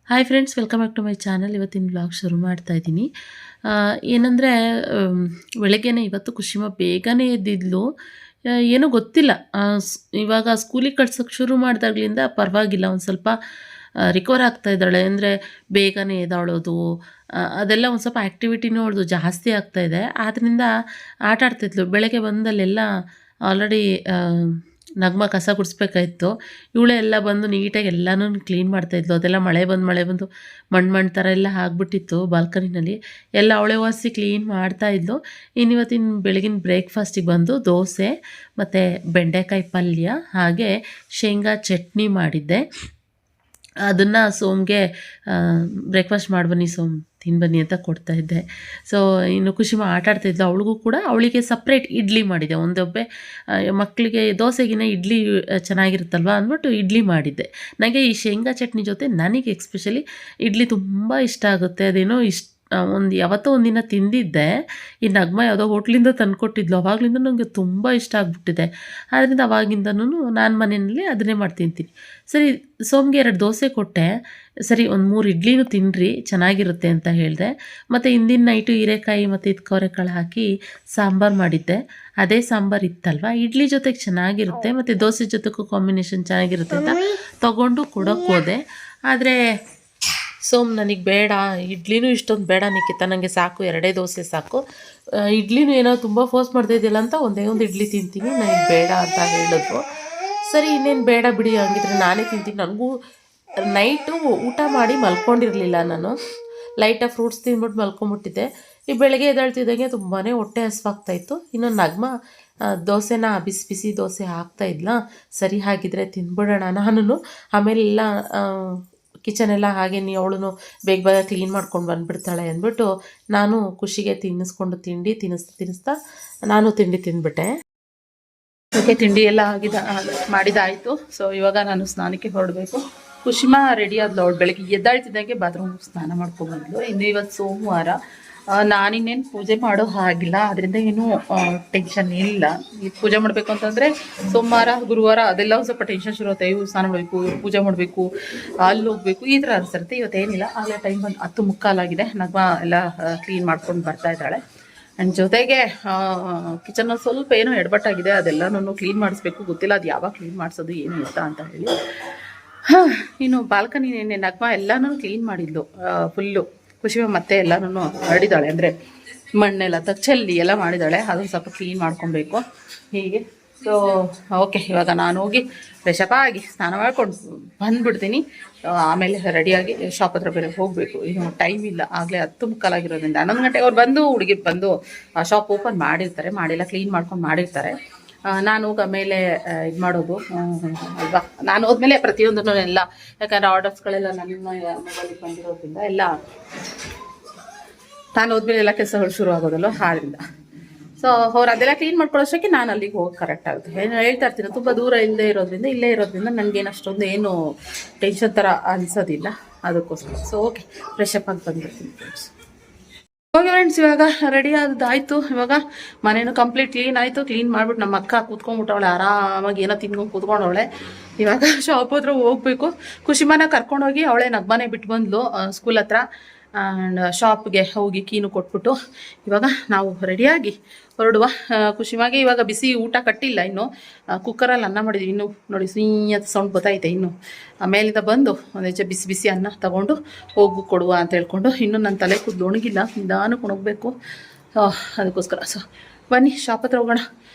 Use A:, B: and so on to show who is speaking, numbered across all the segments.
A: Hi friends, welcome back to my channel. ಇವತ್ತಿನ blog ಶುರು ಮಾಡ್ತಾ ಇದ್ದೀನಿ. ಏನಂದರೆ ಬೆಳಗ್ಗೆನೇ ಇವತ್ತು ಕುಶಿಮ ಬೇಗನೆ ಎದ್ದಿದ್ಲು. ಏನೋ ಗೊತ್ತಿಲ್ಲ, ಇವಾಗ ಸ್ಕೂಲಿಗೆ ಕಳ್ಸೋಕ್ಕೆ ಶುರು ಮಾಡಿದಾಗ್ಲಿಂದ ಪರವಾಗಿಲ್ಲ, ಒಂದು ಸ್ವಲ್ಪ ರಿಕವರ್ ಆಗ್ತಾ ಇದ್ದಾಳೆ. ಅಂದರೆ ಬೇಗನೆ ಎದ್ದೇಳೋದು, ಅದೆಲ್ಲ ಒಂದು ಸ್ವಲ್ಪ ಆ್ಯಕ್ಟಿವಿಟಿನೂ ಅವಳದು ಜಾಸ್ತಿ ಆಗ್ತಾಯಿದೆ. ಆದ್ದರಿಂದ ಆಟ ಆಡ್ತಿದ್ಲು. ಬೆಳಗ್ಗೆ ಬಂದಲ್ಲೆಲ್ಲ ಆಲ್ರೆಡಿ ನಗ್ಮ ಕಸ ಗುಡಿಸ್ಬೇಕಾಯಿತು. ಇವಳೇ ಎಲ್ಲ ಬಂದು ನೀಟಾಗಿ ಎಲ್ಲನೂ ಕ್ಲೀನ್ ಮಾಡ್ತಾಯಿದ್ಲು. ಅದೆಲ್ಲ ಮಳೆ ಬಂದು ಮಣ್ಣು ಥರ ಎಲ್ಲ ಆಗಿಬಿಟ್ಟಿತ್ತು ಬಾಲ್ಕನಿನಲ್ಲಿ. ಎಲ್ಲ ಅವಳೇ ಒರೆಸಿ ಕ್ಲೀನ್ ಮಾಡ್ತಾಯಿದ್ಲು. ಇವತ್ತಿನ ಬೆಳಗಿನ ಬ್ರೇಕ್ಫಾಸ್ಟಿಗೆ ಬಂದು ದೋಸೆ ಮತ್ತು ಬೆಂಡೆಕಾಯಿ ಪಲ್ಯ ಹಾಗೆ ಶೇಂಗಾ ಚಟ್ನಿ ಮಾಡಿದ್ದೆ. ಅದನ್ನು ಸೋಮ್ಗೆ ಬ್ರೇಕ್ಫಾಸ್ಟ್ ಮಾಡ್ಬನ್ನಿ ಸೋಮ್, ತಿನ್ಬನ್ನಿ ಅಂತ ಕೊಡ್ತಾಯಿದ್ದೆ. ಸೊ ಇನ್ನು ಕುಶಿಮ ಆಟ ಆಡ್ತಾಯಿದ್ಲು. ಅವಳಿಗೂ ಕೂಡ ಅವಳಿಗೆ ಸಪ್ರೇಟ್ ಇಡ್ಲಿ ಮಾಡಿದ್ದೆ. ಒಂದೊಬ್ಬೆ ಮಕ್ಕಳಿಗೆ ದೋಸೆಗಿನ ಇಡ್ಲಿ ಚೆನ್ನಾಗಿರುತ್ತಲ್ವ ಅಂದ್ಬಿಟ್ಟು ಇಡ್ಲಿ ಮಾಡಿದ್ದೆ. ನನಗೆ ಈ ಶೇಂಗಾ ಚಟ್ನಿ ಜೊತೆ ನನಗೆ ಎಕ್ಸ್ಪೆಷಲಿ ಇಡ್ಲಿ ತುಂಬ ಇಷ್ಟ ಆಗುತ್ತೆ. ಅದೇನೋ ಯಾವತ್ತೋ ಒಂದಿನ ತಿಂದಿದ್ದೆ. ಈ ನಗ್ಮ ಯಾವುದೋ ಹೋಟ್ಲಿಂದ ತಂದುಕೊಟ್ಟಿದ್ಲು. ಅವಾಗಲಿಂದ ನನಗೆ ತುಂಬ ಇಷ್ಟ ಆಗಿಬಿಟ್ಟಿದೆ. ಆದ್ದರಿಂದ ಅವಾಗಿಂದನೂ ನಾನು ಮನೆಯಲ್ಲಿ ಅದನ್ನೇ ಮಾಡಿ ತಿಂತೀನಿ. ಸರಿ, ಸೋಮ್ಗೆ 2 ದೋಸೆ ಕೊಟ್ಟೆ. ಸರಿ, ಒಂದು 3 ಇಡ್ಲಿನೂ ತಿನ್ನಿರಿ, ಚೆನ್ನಾಗಿರುತ್ತೆ ಅಂತ ಹೇಳಿದೆ. ಮತ್ತು ಹಿಂದಿನ ನೈಟು ಹೀರೆಕಾಯಿ ಮತ್ತು ಅವರೆಕಾಳು ಹಾಕಿ ಸಾಂಬಾರು ಮಾಡಿದ್ದೆ. ಅದೇ ಸಾಂಬಾರು ಇತ್ತಲ್ವ, ಇಡ್ಲಿ ಜೊತೆಗೆ ಚೆನ್ನಾಗಿರುತ್ತೆ ಮತ್ತು ದೋಸೆ ಜೊತೆಗೂ ಕಾಂಬಿನೇಷನ್ ಚೆನ್ನಾಗಿರುತ್ತೆ ಅಂತ ತೊಗೊಂಡು ಕೊಡೋಕ್ಕೆ ಹೋದೆ. ಆದರೆ ಸೋಮ್ ನನಗೆ ಬೇಡ, ಇಡ್ಲಿನೂ ಇಷ್ಟೊಂದು ಬೇಡ ನಿಖಿತ, ನನಗೆ ಸಾಕು 2 ದೋಸೆ ಸಾಕು, ಇಡ್ಲಿನೂ ಏನೋ ತುಂಬ ಫೋರ್ಸ್ ಮಾಡ್ತಾಯಿದ್ದಿಲ್ಲ ಅಂತ ಒಂದೇ ಒಂದು ಇಡ್ಲಿ ತಿಂತೀನಿ, ನನಗೆ ಬೇಡ ಅಂತ ಹೇಳಿದ್ರು. ಸರಿ, ಇನ್ನೇನು ಬೇಡ ಬಿಡಿ, ಹಂಗಿದ್ರೆ ನಾನೇ ತಿಂತೀನಿ. ನನಗೂ ನೈಟು ಊಟ ಮಾಡಿ ಮಲ್ಕೊಂಡಿರಲಿಲ್ಲ. ನಾನು ಲೈಟಾಗಿ ಫ್ರೂಟ್ಸ್ ತಿಂದ್ಬಿಟ್ಟು ಮಲ್ಕೊಂಬಿಟ್ಟಿದ್ದೆ. ಈ ಬೆಳಗ್ಗೆ ಎದ್ದೇಳ್ತಿದ್ದಂಗೆ ತುಂಬಾ ಹೊಟ್ಟೆ ಹಸಿವಾಗ್ತಾಯಿತ್ತು. ಇನ್ನು ನಗ್ಮ ದೋಸೆನ ಬಿಸಿ ದೋಸೆ ಹಾಕ್ತಾಯಿದ್ಲ. ಸರಿ, ಹಾಗಿದ್ರೆ ತಿಂದ್ಬಿಡೋಣ. ನಾನು ಆಮೇಲೆಲ್ಲ ಕಿಚನೆಲ್ಲ ಹಾಗೆ ಅವಳು ಬೇಗ ಕ್ಲೀನ್ ಮಾಡ್ಕೊಂಡು ಬಂದುಬಿಡ್ತಾಳೆ ಅಂದ್ಬಿಟ್ಟು ನಾನು ಖುಷಿಗೆ ತಿನ್ನಿಸ್ಕೊಂಡು ತಿನ್ನಿಸ್ತಾ ನಾನು ತಿಂಡಿ ತಿಂದ್ಬಿಟ್ಟೆ. ಓಕೆ, ತಿಂಡಿ ಎಲ್ಲ ಮಾಡಿದಾಯಿತು. ಸೊ ಇವಾಗ ನಾನು ಸ್ನಾನಕ್ಕೆ ಹೊರಡಬೇಕು. ಕುಶಿಮಾ ರೆಡಿ ಆದ್ಲು. ಅವಳು ಬೆಳಗ್ಗೆ ಎದ್ದಾಳ್ತಿದ್ದಾಗೆ ಬಾತ್ರೂಮ್ ಸ್ನಾನ ಮಾಡ್ಕೊಂಡ್ಬಂದ್ಲು. ಇನ್ನು ಇವತ್ತು ಸೋಮವಾರ, ನಾನಿನ್ನೇನು ಪೂಜೆ ಮಾಡೋ ಹಾಗಿಲ್ಲ, ಅದರಿಂದ ಏನೂ ಟೆನ್ಷನ್ ಇಲ್ಲ. ಈ ಪೂಜೆ ಮಾಡಬೇಕು ಅಂತಂದರೆ ಸೋಮವಾರ ಗುರುವಾರ ಅದೆಲ್ಲ ಒಂದು ಸ್ವಲ್ಪ ಟೆನ್ಷನ್ ಶುರು ಆಗುತ್ತೆ. ಇವ್ರು ಸ್ನಾನ ಮಾಡಬೇಕು, ಇವ್ರು ಪೂಜೆ ಮಾಡಬೇಕು, ಅಲ್ಲಿ ಹೋಗಬೇಕು, ಈ ಥರ ಅನಿಸಿರುತ್ತೆ. ಇವತ್ತೇನಿಲ್ಲ. ಆಗಲೇ ಟೈಮ್ ಬಂದು 10:15 ನಗ್ಮ ಎಲ್ಲ ಕ್ಲೀನ್ ಮಾಡ್ಕೊಂಡು ಬರ್ತಾ ಇದ್ದಾಳೆ. ಆ್ಯಂಡ್ ಜೊತೆಗೆ ಕಿಚನಲ್ಲಿ ಸ್ವಲ್ಪ ಏನೋ ಎಡಬಟ್ಟಾಗಿದೆ, ಅದೆಲ್ಲನೂ ಕ್ಲೀನ್ ಮಾಡಿಸ್ಬೇಕು. ಗೊತ್ತಿಲ್ಲ ಅದು ಯಾವಾಗ ಕ್ಲೀನ್ ಮಾಡಿಸೋದು ಏನು ಅಂತ ಹೇಳಿ. ಇನ್ನು ಬಾಲ್ಕನಿ ನಗ್ಮ ಎಲ್ಲನೂ ಕ್ಲೀನ್ ಮಾಡಿದ್ಲು ಫುಲ್ಲು. ಖುಷಿ ಮತ್ತೆ ಎಲ್ಲನೂ ಹರಡಿದ್ದಾಳೆ, ಅಂದರೆ ಮಣ್ಣೆಲ್ಲ ಚೆಲ್ಲಿ ಎಲ್ಲ ಮಾಡಿದ್ದಾಳೆ. ಅದನ್ನು ಸ್ವಲ್ಪ ಕ್ಲೀನ್ ಮಾಡ್ಕೊಬೇಕು ಹೀಗೆ. ಸೊ ಓಕೆ, ಇವಾಗ ನಾನು ಹೋಗಿ ಫ್ರೆಶಪ್ ಆಗಿ ಸ್ನಾನ ಮಾಡ್ಕೊಂಡು ಬಂದುಬಿಡ್ತೀನಿ. ಆಮೇಲೆ ರೆಡಿಯಾಗಿ ಶಾಪ್ ಹತ್ರ ಬೇರೆ ಹೋಗಬೇಕು. ಇನ್ನು ಟೈಮ್ ಇಲ್ಲ, ಆಗಲೇ 10:15 11 ಗಂಟೆಗೆ ಅವ್ರು ಬಂದು ಹುಡುಗಿ ಬಂದು ಶಾಪ್ ಓಪನ್ ಮಾಡಿರ್ತಾರೆ, ಮಾಡಿಲ್ಲ ಕ್ಲೀನ್ ಮಾಡ್ಕೊಂಡು ಮಾಡಿರ್ತಾರೆ. ನಾನು ಹೋಗಿ ಆಮೇಲೆ ಇದು ಮಾಡೋದು ಅಲ್ವಾ. ನಾನು ಹೋದ್ಮೇಲೆ ಪ್ರತಿಯೊಂದೂ ಎಲ್ಲ, ಯಾಕಂದರೆ ಆರ್ಡರ್ಸ್ಗಳೆಲ್ಲ ನನ್ನ ಮೊಬೈಲಿಗೆ ಬಂದಿರೋದ್ರಿಂದ ಎಲ್ಲ ನಾನು ಹೋದ್ಮೇಲೆ ಎಲ್ಲ ಕೆಲಸಗಳು ಶುರು ಆಗೋದಲ್ಲ, ಆದ್ದರಿಂದ ಸೊ ಅವ್ರು ಅದೆಲ್ಲ ಕ್ಲೀನ್ ಮಾಡ್ಕೊಳ್ಳೋಷ್ಟಕ್ಕೆ ನಾನು ಅಲ್ಲಿಗೆ ಹೋಗಿ ಕರೆಕ್ಟ್ ಆಗುತ್ತೆ. ಏನು ಹೇಳ್ತಾ ಇರ್ತೀನಿ, ತುಂಬ ದೂರ ಇಲ್ಲೇ ಇರೋದ್ರಿಂದ ನನಗೇನು ಅಷ್ಟೊಂದು ಏನು ಟೆನ್ಷನ್ ಥರ ಅನಿಸೋದಿಲ್ಲ, ಅದಕ್ಕೋಸ್ಕರ. ಸೊ ಓಕೆ, ಫ್ರೆಶಪ್ ಆಗಿ ಬಂದ್ಬಿಡ್ತೀನಿ ಫ್ರೆಂಡ್ಸ್. ಓಕೆ ಫ್ರೆಂಡ್ಸ್, ಇವಾಗ ರೆಡಿ ಆದಾಯಿತು. ಇವಾಗ ಮನೇನು ಕಂಪ್ಲೀಟ್ ಕ್ಲೀನ್ ಆಯಿತು. ಕ್ಲೀನ್ ಮಾಡಿಬಿಟ್ಟು ನಮ್ಮ ಅಕ್ಕ ಕೂತ್ಕೊಂಡ್ಬಿಟ್ಟವಳೆ, ಆರಾಮಾಗಿ ಏನೋ ತಿನ್ಕೊಂಡು ಕೂತ್ಕೊಂಡವಳೆ. ಇವಾಗ ಶಾಪ್ ಹತ್ರ ಹೋಗ್ಬೇಕು. ಖುಷಿಮಾನ ಕರ್ಕೊಂಡೋಗಿ ಅವಳೇ ನಗ್ಮನೆ ಬಿಟ್ಟು ಬಂದ್ಲು ಸ್ಕೂಲ್ ಹತ್ರ. ಆ್ಯಂಡ್ ಶಾಪ್ಗೆ ಹೋಗಿ ಕೀನು ಕೊಟ್ಬಿಟ್ಟು ಇವಾಗ ನಾವು ರೆಡಿಯಾಗಿ ಹೊರಡುವ. ಖುಷಿಮಾಗೆ ಇವಾಗ ಬಿಸಿ ಊಟ ಕಟ್ಟಿಲ್ಲ, ಇನ್ನು ಕುಕ್ಕರಲ್ಲಿ ಅನ್ನ ಮಾಡಿದ್ವಿ. ಇನ್ನು ನೋಡಿ ಸಿಂಯದ ಸೌಂಡ್ ಗೊತ್ತಾಯ್ತೆ. ಇನ್ನು ಮೇಲಿಂದ ಬಂದು ಒಂದು ಹೆಚ್ಚು ಬಿಸಿ ಅನ್ನ ತಗೊಂಡು ಹೋಗು ಕೊಡುವ ಅಂತ ಹೇಳ್ಕೊಂಡು, ಇನ್ನೂ ನನ್ನ ತಲೆ ಕೂದಲು ಒಣಗಿಲ್ಲ, ನಿಧಾನಕ್ಕೆ ಒಣಗಬೇಕು. ಅದಕ್ಕೋಸ್ಕರ ಸೊ ಬನ್ನಿ ಶಾಪ್ ಹತ್ರ ಹೋಗೋಣ.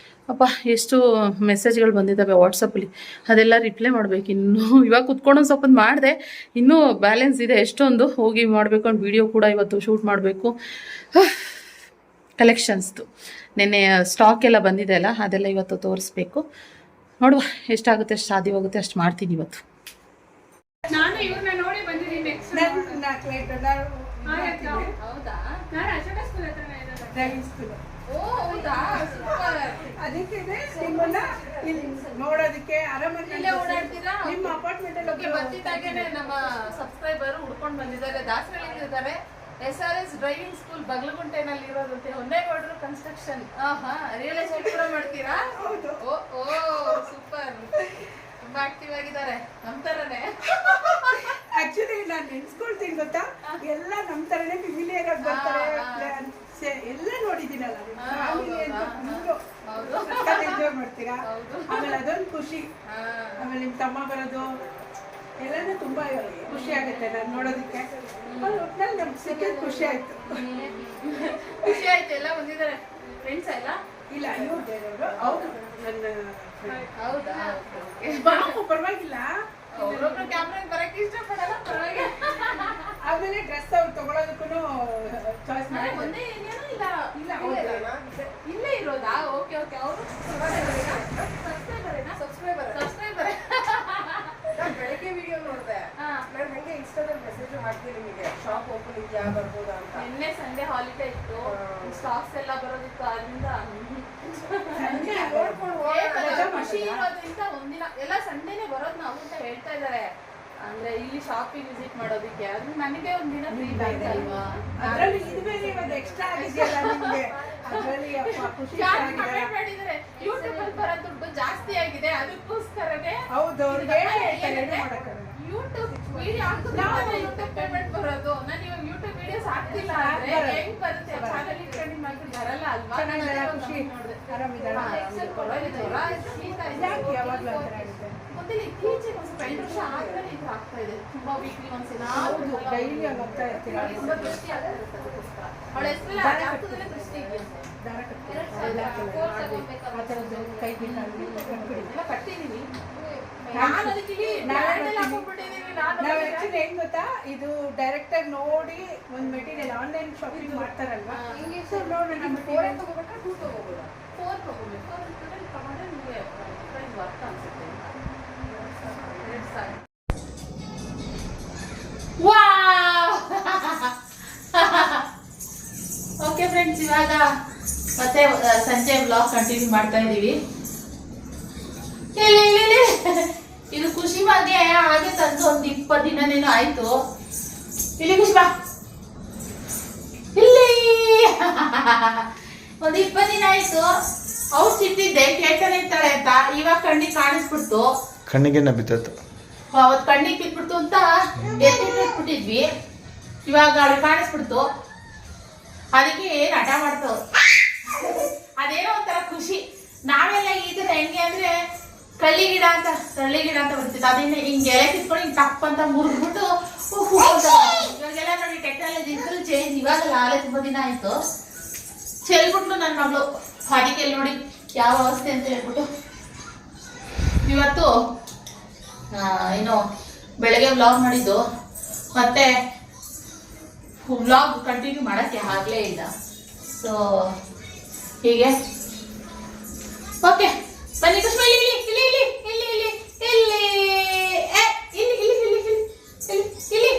A: ಅಪ್ಪ, ಎಷ್ಟು ಮೆಸೇಜ್ಗಳು ಬಂದಿದ್ದಾವೆ ವಾಟ್ಸಪ್ಪಲ್ಲಿ, ಅದೆಲ್ಲ ರಿಪ್ಲೈ ಮಾಡಬೇಕು. ಇನ್ನೂ ಇವಾಗ ಕುತ್ಕೊಂಡು ಸ್ವಲ್ಪ ಮಾಡಿದೆ, ಇನ್ನೂ ಬ್ಯಾಲೆನ್ಸ್ ಇದೆ ಎಷ್ಟೊಂದು, ಹೋಗಿ ಮಾಡಬೇಕು. ಒಂದು ವೀಡಿಯೋ ಕೂಡ ಇವತ್ತು ಶೂಟ್ ಮಾಡಬೇಕು. ಕಲೆಕ್ಷನ್ಸ್ದು ನೆನ್ನೆ ಸ್ಟಾಕ್ ಎಲ್ಲ ಬಂದಿದೆ ಅಲ್ಲ, ಅದೆಲ್ಲ ಇವತ್ತು ತೋರಿಸ್ಬೇಕು. ನೋಡುವ ಎಷ್ಟಾಗುತ್ತೆ, ಅಷ್ಟು ಸಾಧ್ಯ ಹೋಗುತ್ತೆ ಅಷ್ಟು ಮಾಡ್ತೀನಿ ಇವತ್ತು.
B: ನಾನು ಇವ್ರನ್ನ ನೋಡಿ ಬಂದಿದ್ದೀನಿ.
C: ನೋಡೋದಕ್ಕೆ ನಿಮ್ಮ ಅಪಾರ್ಟ್ಮೆಂಟ್ ಅಲ್ಲಿ
B: ಬರ್ತಿದ್ದಾಗೇನೆ ನಮ್ಮ ಸಬ್ಸ್ಕ್ರೈಬರ್ ಹುಡ್ಕೊಂಡು ಬಂದಿದ್ದಾರೆ. ದಾಸರಳ್ಳಿದ್ದಾರೆ, SRS ಡ್ರೈವಿಂಗ್ ಸ್ಕೂಲ್ ಬಗಲಗುಂಟೆನಲ್ಲಿ ಇರೋದಂತೆ. ಹೊನ್ನೇಗೌಡರು ಕನ್ಸ್ಟ್ರಕ್ಷನ್. ರಿಯಲ್ ಎಸ್ಟೇಟ್ ಕೂಡ ಮಾಡ್ತೀರಾ? ಓ ಸೂಪರ್, ತುಂಬಾ ಆಕ್ಟಿವ್ ಆಗಿದ್ದಾರೆ, ನಮ್ಮ ಥರನೇ.
C: ಆಕ್ಚುಲಿ ನಾನು ನೆನ್ಸ್ಕೊಳ್ತೀನಿ ಗೊತ್ತಾ, ಎಲ್ಲ ನಮ್ಮ ತರನೇ ಫಿಮಿಲಿಯರ್ ಆಗಿ ಬರ್ತಾರೆ. ಎಲ್ಲ ನೋಡಿದ್ದೀನಲ್ಲ, ಫ್ಯಾಮಿಲಿ ಅಂತ ಫುಲ್ಲು ಎಂಜಾಯ್ ಮಾಡ್ತೀರಾ. ಆಮೇಲೆ ಅದೊಂದು ಖುಷಿ. ಆಮೇಲೆ ನಿಮ್ಮ ತಮ್ಮ ಬರೋದು ಎಲ್ಲನೂ ತುಂಬಾ ಖುಷಿ ಆಗುತ್ತೆ ನಾನು ನೋಡೋದಕ್ಕೆ. ಒಟ್ನಲ್ಲಿ ನಮ್ಗೆ ಸಿಕ್ಕಿದ ಖುಷಿ ಆಯ್ತು.
B: ಖುಷಿ ಆಯ್ತು. ಎಲ್ಲ ಬಂದಿದ್ದಾರೆ ಫ್ರೆಂಡ್ಸ್ ಎಲ್ಲ?
C: ಇಲ್ಲ, ಇವ್ರು ಬೇರೆಯವರು. ಹೌದು, ನನ್ನ
B: ಹೌದಾ?
C: ಪರವಾಗಿಲ್ಲ.
B: ಒಬ್ಬೊಬ್ರು ಕ್ಯಾಮ್ರಾಗೆ ಬರಕ್ಕೆ ಇಷ್ಟಪಡಲ್ಲ, ಪರವಾಗಿಲ್ಲ.
C: ಆಮೇಲೆ ಡ್ರೆಸ್ ಅವ್ರು ತಗೊಳೋದಕ್ಕೂ ಚಾಯ್ಸ್ ಮಾಡಿ
B: ಒಂದೇ ಏನೇನೋ ಇಲ್ಲ
C: ಇಲ್ಲ
B: ಇಲ್ಲೇ ಇರೋದಾ? Okay okay. ಅವರು ಸಬ್ಸ್ಕ್ರೈಬರ್
D: ಬೆಳಗ್ಗೆ ವಿಡಿಯೋ ನೋಡಿದೆ. ನಾನು ಹಂಗೆ ಇನ್ಸ್ಟಾದಲ್ಲಿ ಮೆಸೇಜ್ ಹಾಕ್ತೀನಿ ನಿಮಗೆ, ಶಾಪ್ ಓಪನ್ ಇದೆಯಾ ಬರ್ಬೋದಾ ಅಂತ.
B: ನಿನ್ನೆ ಸಂಡೇ ಹಾಲಿಡೇ ಇತ್ತು, ಸ್ಟಾಕ್ಸ್ ಎಲ್ಲ ಬರೋದಿತ್ತು, ಆದ್ರಿಂದ ಖುಷಿ ಇರೋದ್ರಿಂದ ಒಂದಿನ ಎಲ್ಲ ಸಂಡೇನೆ ಬರೋದು ನಾವು ಅಂತ ಹೇಳ್ತಾ ಇದಾರೆ. ಅಂದ್ರೆ ಇಲ್ಲಿ ಶಾಪಿಂಗ್ ವಿಸಿಟ್ ಮಾಡೋದಕ್ಕೆ, ಅದು ನನಗೆ ಒಂದಿನ ಫ್ರೀ ಇದೆ ಅಲ್ವಾ.
C: ಅದರಲ್ಲಿ ಇದು ಬೇರೆ ಇವತ್ತು ಎಕ್ಸ್ಟ್ರಾ ಆಗಿದೆಯಲ್ಲ ನಿಮಗೆ. ಅದರಲ್ಲಿ ಖುಷಿ
B: ಮಾಡಿದ್ರೆ ಯೂಟ್ಯೂಬ್ ಅಲ್ಲಿ ಬರೋ ದುಡ್ಡು ಜಾಸ್ತಿ ಆಗಿದೆ, ಅದಕ್ಕೋಸ್ಕರನೇ
C: ಹೌದು.
B: ಯೂಟ್ಯೂಬ್ ವಿಡಿಯೋ ಹಾಕಿದ್ರೆ ಯೂಟ್ಯೂಬ್ ಪೇಮೆಂಟ್ ಬರೋದು. ನಾನು ಇವಾಗ ಯೂಟ್ಯೂಬ್ ವಿಡಿಯೋಸ್ ಹಾಕ್ತಿಲ್ಲ ಅಂದ್ರೆ ಹೆಂಗ್ ಬರುತ್ತೆ? ಚಾನಲ್ ಇಟ್ಕೊಂಡು ಮಾಡಿ ಬರಲ್ಲ ಅಲ್ವಾ.
C: ಖುಷಿ ಆರಾಮಿದ್ದಾಳ.
B: ಮತ್ತೆ ಇತ್ತೀಚೆಗೆ ಒಂದು 2 ವರ್ಷ ಆದ್ಮೇಲೆ ಇದು ಆಗ್ತಾ ಇದೆ. ತುಂಬಾ ವೀಕ್ಲಿ ಒಂದ್ಸಲ
C: ಡೈಲಿ ಹೋಗ್ತಾ ಇರ್ತೀರಾ?
B: ತುಂಬಾ ದೃಷ್ಟಿ ಆಗ್ತಾ ಇರುತ್ತೆ. ಅದಕ್ಕೋಸ್ಕರ ಅವಳ ಹೆಸರೆಲ್ಲ ಹಾಕೋದ್ರಲ್ಲೇ ದೃಷ್ಟಿ ಇದೆಯಂತೆ. ಎಲ್ಲ ಕಟ್ಟಿದೀನಿ ನಾನು. ಅದಕ್ಕೆ
C: ನಾವು ಆಕ್ಚುಲಿ ಏನ್ ಗೊತ್ತಾ, ಇದು ಡೈರೆಕ್ಟರ್ ನೋಡಿ ಒಂದು ಮೆಟೀರಿಯಲ್ ಆನ್ಲೈನ್ ಶಾಪಿಂಗ್ ಮಾಡ್ತಾರಲ್ವಾ, ಸೊ ನೋಡಿ ನಮ್ಮ
D: ಫೋನ್ ತಗೋಬೇಕಾ 2 ತಗೋಬೋದಾ?
B: 4 ತಗೋಬೇಕು. ಅದ್ರಲ್ಲಿ ತಗೊಂಡ್ರೆ ನಿಮಗೆ ಪ್ರೈಸ್ ವರ್ತ್ ಅನ್ಸುತ್ತೆ. ಓಕೆ ಫ್ರೆಂಡ್ಸ್, ಇವಾಗ ಮತ್ತೆ ಸಂಜೆ ವ್ಲಾಗ್ ಕಂಟಿನ್ಯೂ ಮಾಡ್ತಾ ಇದೀವಿ. ಇದು ಖುಷಿ ಬಗ್ಗೆ ಹಾಗೆ ತಂದು ಒಂದು 20 ದಿನನೇನೋ ಆಯ್ತು. ಇಲ್ಲಿ ಖುಷಿ ಬಾ, ಇಲ್ಲಿ ಒಂದು 20 ದಿನ ಆಯ್ತು. ಅವ್ರು ಸಿಟ್ಟಿದ್ದೆ ಕೇಳ್ತಾನೆ ಇರ್ತಾಳೆ ಅಂತ. ಇವಾಗ ಕಣ್ಣಿಗೆ ಕಾಣಿಸ್ಬಿಡ್ತು,
E: ಕಣ್ಣಿಗೆ ಬಿತ್ತು.
B: ಅವತ್ತು ಕಣ್ಣಿಗೆ ಬಿಟ್ಬಿಡ್ತು ಅಂತ ಎತ್ತಿಟ್ಬಿಟ್ಟಿದ್ವಿ. ಇವಾಗ ಅವಳು ಕಾಣಿಸ್ಬಿಡ್ತು, ಅದಕ್ಕೆ ಏನ್ ಹಠ ಮಾಡ್ತಾವ್. ಅದೇನೋ ಒಂಥರ ಖುಷಿ. ನಾವೆಲ್ಲ ಈತರ ಹೆಂಗೆ ಅಂದ್ರೆ ಕಳ್ಳಿ ಗಿಡ ಅಂತ ಬರ್ತಿತ್ತು. ಅದನ್ನ ಹಿಂಗೆ ಎಲೆ ಕಿತ್ಕೊಂಡು ಹಿಂಗೆ ತಪ್ಪ ಅಂತ ಮುರಿದ್ಬಿಟ್ಟು ಇವಾಗೆಲ್ಲ ನೋಡಿ ಟೆಕ್ನಾಲಜಿ ಫುಲ್ ಚೇಂಜ್. ಇವಾಗಲ್ಲ ಆಲೆ ತುಂಬಾ ದಿನ ಆಯ್ತು. ಚೆಲ್ಬಿಟ್ಲು ನನ್ನ ಮಗಳು. ಅದಕ್ಕೆ ನೋಡಿ ಯಾವ ಅವಸ್ಥೆ ಅಂತ ಹೇಳ್ಬಿಟ್ಟು ಇವತ್ತು ಏನು ಬೆಳಗ್ಗೆ ವ್ಲಾಗ್ ಮಾಡಿದ್ದು, ಮತ್ತೆ ವ್ಲಾಗ್ ಕಂಟಿನ್ಯೂ ಮಾಡಕ್ಕೆ ಆಗಲೇ ಇಲ್ಲ. ಸೊ ಹೀಗೆ ಓಕೆ ಬನ್ನಿ ಕುಷ್ಮಾ, ಇಲ್ಲಿ ಇಲ್ಲಿ ಇಲ್ಲಿ ಇಲ್ಲಿ ಇಲ್ಲಿ ಇಲ್ಲಿ ಇಲ್ಲಿ ಇಲ್ಲಿ ಇಲ್ಲಿ ಇಲ್ಲಿ ಇಲ್ಲಿ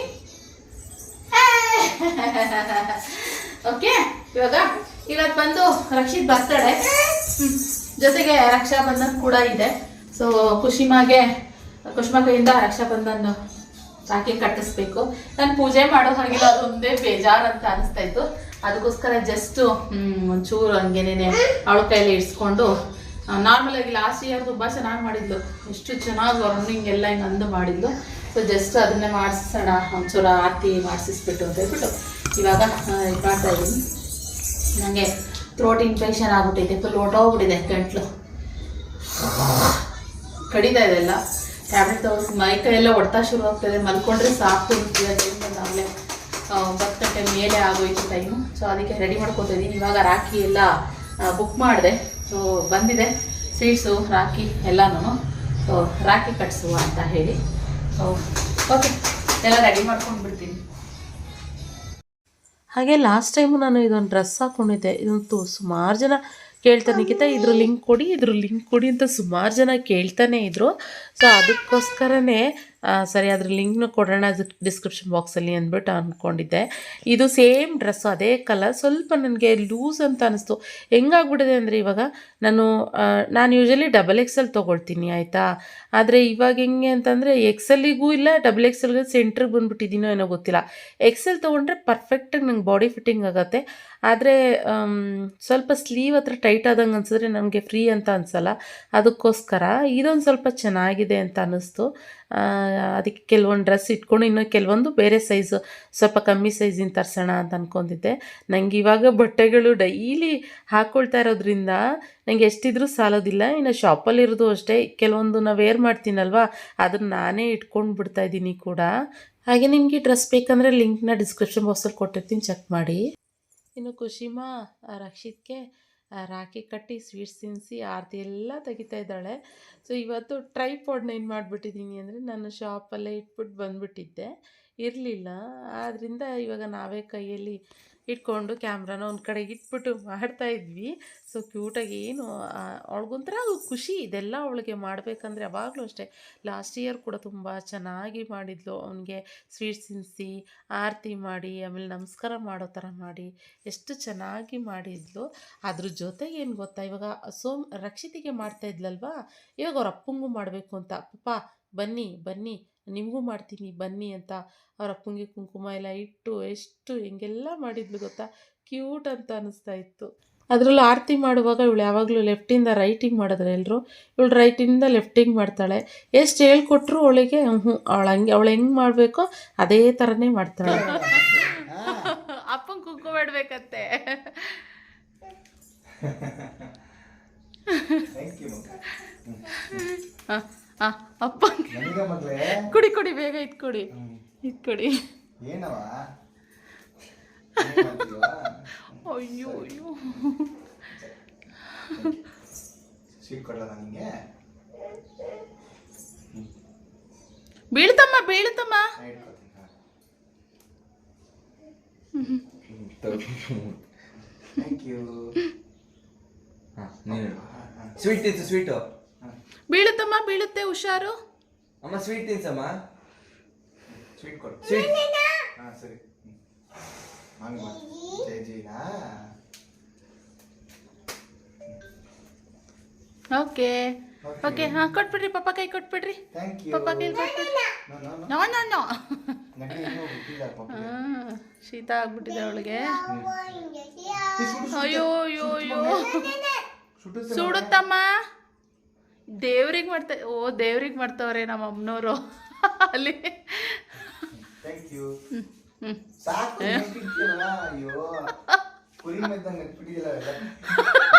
B: ಓಕೆ. ಇವಾಗ ಇವತ್ತು ಬಂದು ರಕ್ಷಿತ್ ಬರ್ತಡೆ, ಜೊತೆಗೆ ರಕ್ಷಾ ಬಂಧನ್ ಕೂಡ ಇದೆ. ಸೊ ಕುಷ್ಮಾ ಕೈಯಿಂದ ರಕ್ಷಾ ಬಂಧನ್ ರಾಖಿ ಕಟ್ಟಿಸ್ಬೇಕು. ನಾನು ಪೂಜೆ ಮಾಡೋ ಹಾಗಿಲ್ಲ, ಅದೊಂದೇ ಬೇಜಾರು ಅಂತ ಅನಿಸ್ತಾ ಇತ್ತು. ಅದಕ್ಕೋಸ್ಕರ ಜಸ್ಟ್ ಒಂಚೂರು ಹಂಗೇನೆ ಅವಳ ಕೈಯಲ್ಲಿ ಇಡ್ಸ್ಕೊಂಡು, ನಾರ್ಮಲ್ ಆಗಿ ಲಾಸ್ಟ್ ಇಯರ್ ತುಂಬಾ ಚೆನ್ನಾಗಿ ಮಾಡಿದ್ಲು, ಎಷ್ಟು ಚೆನ್ನಾಗಿ ರನ್ನಿಂಗ್ ಎಲ್ಲ ಹಿಂಗೆ ಅಂದು ಮಾಡಿದ್ಲು. ಸೊ ಜಸ್ಟ್ ಅದನ್ನೇ ಮಾಡಿಸೋಣ, ಒಂಚೂರು ಆರತಿ ಮಾಡಿಸಿಸ್ಬಿಟ್ಟು ಅಂತ ಹೇಳ್ಬಿಟ್ಟು ಇವಾಗ ಇದು ಮಾಡ್ತಾ ಇದ್ದೀನಿ. ನನಗೆ ಥ್ರೋಟ್ ಇನ್ಫೆಕ್ಷನ್ ಆಗ್ಬಿಟ್ಟಿದೆ, ಫುಲ್ ಹೊಟ್ಟೋಗ್ಬಿಟ್ಟಿದೆ, ಗಂಟ್ಲು ಕಡಿತಾ ಇದೆಲ್ಲ. ಟ್ಯಾಬ್ಲೆಟ್ ತಗೊಂಡು ಮೈ ಕೈಯೆಲ್ಲ ಹೊಡ್ತಾ ಶುರು ಆಗ್ತಾಯಿದೆ. ಮಲ್ಕೊಂಡ್ರೆ ಸಾಕು ಆಗಲೇ 9 ಗಂಟೆ ಮೇಲೆ ಆಗೋಯ್ತು ಟೈಮು. ಸೊ ಅದಕ್ಕೆ ರೆಡಿ ಮಾಡ್ಕೊತಾ ಇದ್ದೀನಿ. ಇವಾಗ ರಾಖಿ ಎಲ್ಲ ಬುಕ್ ಮಾಡಿದೆ. ಸೊ ಬಂದಿದೆ ಸ್ವೀಟ್ಸು, ರಾಖಿ ಎಲ್ಲನೂ. ಸೊ ರಾಖಿ ಕಟ್ಸುವ ಅಂತ ಹೇಳಿ. ಸೊ ಓಕೆ, ಎಲ್ಲ ರೆಡಿ ಮಾಡ್ಕೊಂಡು ಬಿಡ್ತೀನಿ.
A: ಹಾಗೆ ಲಾಸ್ಟ್ ಟೈಮು ನಾನು ಇದೊಂದು ಡ್ರೆಸ್ ಹಾಕ್ಕೊಂಡಿದ್ದೆ. ಇದಂತೂ ಸುಮಾರು ಜನ ಕೇಳ್ತಾನೆ, ನಿಖಿತಾ ಇದ್ರ ಲಿಂಕ್ ಕೊಡಿ ಅಂತ ಸುಮಾರು ಜನ ಕೇಳ್ತಾನೆ ಇದ್ರು. ಸೊ ಅದಕ್ಕೋಸ್ಕರನೇ ಸರಿ ಅದ್ರ ಲಿಂಕ್ನ ಕೊಡೋಣ ಡಿಸ್ಕ್ರಿಪ್ಷನ್ ಬಾಕ್ಸಲ್ಲಿ ಅಂದ್ಬಿಟ್ಟು ಅಂದ್ಕೊಂಡಿದ್ದೆ. ಇದು ಸೇಮ್ ಡ್ರೆಸ್ಸು, ಅದೇ ಕಲರ್, ಸ್ವಲ್ಪ ನನಗೆ ಲೂಸ್ ಅಂತ ಅನ್ನಿಸ್ತು. ಹೆಂಗಾಗ್ಬಿಟ್ಟಿದೆ ಅಂದರೆ ಇವಾಗ ನಾನು ಯೂಶಲಿ XXL ತೊಗೊಳ್ತೀನಿ ಆಯಿತಾ. ಆದರೆ ಇವಾಗ ಹೆಂಗೆ ಅಂತಂದರೆ XLಗೂ ಇಲ್ಲ, XXLಗೆ ಸೆಂಟ್ರಿಗೆ ಬಂದುಬಿಟ್ಟಿದ್ದೀನೋ ಏನೋ ಗೊತ್ತಿಲ್ಲ. XL ತೊಗೊಂಡ್ರೆ ಪರ್ಫೆಕ್ಟಾಗಿ ನಂಗೆ ಬಾಡಿ ಫಿಟ್ಟಿಂಗ್ ಆಗುತ್ತೆ. ಆದರೆ ಸ್ವಲ್ಪ ಸ್ಲೀವ್ ಹತ್ರ ಟೈಟ್ ಆದಂಗೆ ಅನಿಸಿದ್ರೆ ನನಗೆ ಫ್ರೀ ಅಂತ ಅನಿಸಲ್ಲ. ಅದಕ್ಕೋಸ್ಕರ ಇದೊಂದು ಸ್ವಲ್ಪ ಚೆನ್ನಾಗಿದೆ ಅಂತ ಅನ್ನಿಸ್ತು. ಅದಕ್ಕೆ ಕೆಲವೊಂದು ಡ್ರೆಸ್ ಇಟ್ಕೊಂಡು ಇನ್ನು ಕೆಲವೊಂದು ಬೇರೆ ಸೈಜು ಸ್ವಲ್ಪ ಕಮ್ಮಿ ಸೈಜಿನ ತರಿಸೋಣ ಅಂತ ಅಂದ್ಕೊಂಡಿದ್ದೆ. ನನಗೆ ಇವಾಗ ಬಟ್ಟೆಗಳು ಡೈಲಿ ಹಾಕ್ಕೊಳ್ತಾ ಇರೋದ್ರಿಂದ ನನಗೆ ಎಷ್ಟಿದ್ರೂ ಸಾಲೋದಿಲ್ಲ. ಇನ್ನು ಶಾಪಲ್ಲಿರೋದು ಅಷ್ಟೇ, ಕೆಲವೊಂದು ನಾವು ವೇರ್ ಮಾಡ್ತೀನಲ್ವ ಅದನ್ನು ನಾನೇ ಇಟ್ಕೊಂಡು ಬಿಡ್ತಾಯಿದ್ದೀನಿ ಕೂಡ. ಹಾಗೆ ನಿಮಗೆ ಡ್ರೆಸ್ ಬೇಕಂದರೆ ಲಿಂಕ್ನ ಡಿಸ್ಕ್ರಿಪ್ಷನ್ ಬಾಕ್ಸಲ್ಲಿ ಕೊಟ್ಟಿರ್ತೀನಿ, ಚೆಕ್ ಮಾಡಿ. ಇನ್ನು ಕುಶಿಮಾ ರಕ್ಷಿತ್ಗೆ ರಾಖಿ ಕಟ್ಟಿ ಸ್ವೀಟ್ಸ್ ತಿನ್ನಿಸಿ ಆರತಿ ಎಲ್ಲ ತೆಗಿತಾ ಇದ್ದಾಳೆ. ಸೊ ಇವತ್ತು ಟ್ರೈಪಾಡ್ನ ಏನು ಮಾಡಿಬಿಟ್ಟಿದ್ದೀನಿ ಅಂದರೆ ನಾನು ಶಾಪಲ್ಲೇ ಇಟ್ಬಿಟ್ಟು ಬಂದುಬಿಟ್ಟಿದ್ದೆ, ಇರಲಿಲ್ಲ. ಆದ್ದರಿಂದ ಇವಾಗ ನಾವೇ ಕೈಯಲ್ಲಿ ಇಟ್ಕೊಂಡು ಕ್ಯಾಮ್ರಾನ ಒಂದು ಕಡೆಗೆ ಇಟ್ಬಿಟ್ಟು ಮಾಡ್ತಾಯಿದ್ವಿ. ಸೊ ಕ್ಯೂಟಾಗಿ ಏನು ಅವಳಿಗೊಂಥರ ಖುಷಿ ಇದೆಲ್ಲ ಅವಳಿಗೆ ಮಾಡಬೇಕಂದ್ರೆ. ಯಾವಾಗಲೂ ಅಷ್ಟೇ, ಲಾಸ್ಟ್ ಇಯರ್ ಕೂಡ ತುಂಬ ಚೆನ್ನಾಗಿ ಮಾಡಿದ್ಲು. ಅವನಿಗೆ ಸ್ವೀಟ್ಸ್ ತಿನ್ನಿಸಿ ಆರತಿ ಮಾಡಿ ಆಮೇಲೆ ನಮಸ್ಕಾರ ಮಾಡೋ ಥರ ಮಾಡಿ ಎಷ್ಟು ಚೆನ್ನಾಗಿ ಮಾಡಿದ್ಲು. ಅದ್ರ ಜೊತೆಗೆ ಏನು ಗೊತ್ತಾ, ಇವಾಗ ರಕ್ಷಿತಿಗೆ ಮಾಡ್ತಾಯಿದ್ಲಲ್ವಾ, ಇವಾಗ ಅವ್ರ ಅಪ್ಪಂಗೂ ಮಾಡಬೇಕು ಅಂತ, ಪಪ್ಪ ಬನ್ನಿ ಬನ್ನಿ ನಿಮಗೂ ಮಾಡ್ತೀನಿ ಬನ್ನಿ ಅಂತ ಅವ್ರ ಅಪ್ಪಂಗೆ ಕುಂಕುಮ ಎಲ್ಲ ಇಟ್ಟು ಎಷ್ಟು ಹಿಂಗೆಲ್ಲ ಮಾಡಿದ್ಲು ಗೊತ್ತಾ, ಕ್ಯೂಟ್ ಅಂತ ಅನ್ನಿಸ್ತಾ ಇತ್ತು. ಅದರಲ್ಲೂ ಆರತಿ ಮಾಡುವಾಗ ಇವಳು ಯಾವಾಗಲೂ ಲೆಫ್ಟಿಂದ ರೈಟಿಂಗ್ ಮಾಡಿದ್ರೆ ಎಲ್ಲರೂ, ಇವಳು ರೈಟಿಂದ ಲೆಫ್ಟಿಂಗ್ ಮಾಡ್ತಾಳೆ. ಎಷ್ಟು ಹೇಳ್ಕೊಟ್ರು ಅವಳಿಗೆ ಅವಳು ಹೆಂಗೆ ಮಾಡಬೇಕೋ ಅದೇ ಥರನೇ ಮಾಡ್ತಾಳೆ.
B: ಅಪ್ಪಂಗೆ ಕುಂಕುಮ ಮಾಡ್ಬೇಕಂತೆ. ಅಪ್ಪ ಕುಡಿ ಕುಡಿ ಬೇಗ ಇಟ್ಕೊಡಿ ಇಟ್ಕೊಡಿ. ಅಯ್ಯೋ ಅಯ್ಯೋ ಬೀಳ್ತಮ್ಮ ಬೀಳ್ತಮ್ಮ.
E: ಸ್ವೀಟು
B: ಬೀಳುತ್ತಮ್ಮ ಬೀಳುತ್ತೆ, ಹುಷಾರು.
E: ಅಮ್ಮ ಸ್ವೀಟ್ ತಿನ್ಸಮ್ಮ.
C: ಸ್ವೀಟ್ ಕೊಡು.
E: ಸ್ವೀಟ್
C: ಸರಿ. ಜೈ ಜೈನಾ.
B: ಓಕೆ ಓಕೆ ಹಾಂ ಕೊಟ್ಬಿಡ್ರಿ, ಪಪ್ಪ ಕೈ ಕೊಟ್ಬಿಡ್ರಿ, ಪಪ್ಪ ಕೈ ಕೊಟ್ಬಿಡ್ರಿ. No no no. ಶೀತ ಆಗ್ಬಿಟ್ಟಿದೆ ಅವಳಿಗೆ. ಅಯ್ಯೋ ಅಯ್ಯೋ ಅಯ್ಯೋ ಸುಡುತ್ತಮ್ಮ. ದೇವ್ರಿಗೆ ಮಾಡ್ತಾ ದೇವ್ರಿಗೆ ಮಾಡ್ತಾವ್ರೆ ನಮ್ಮ ಅಮ್ಮನವರು ಅಲ್ಲಿ.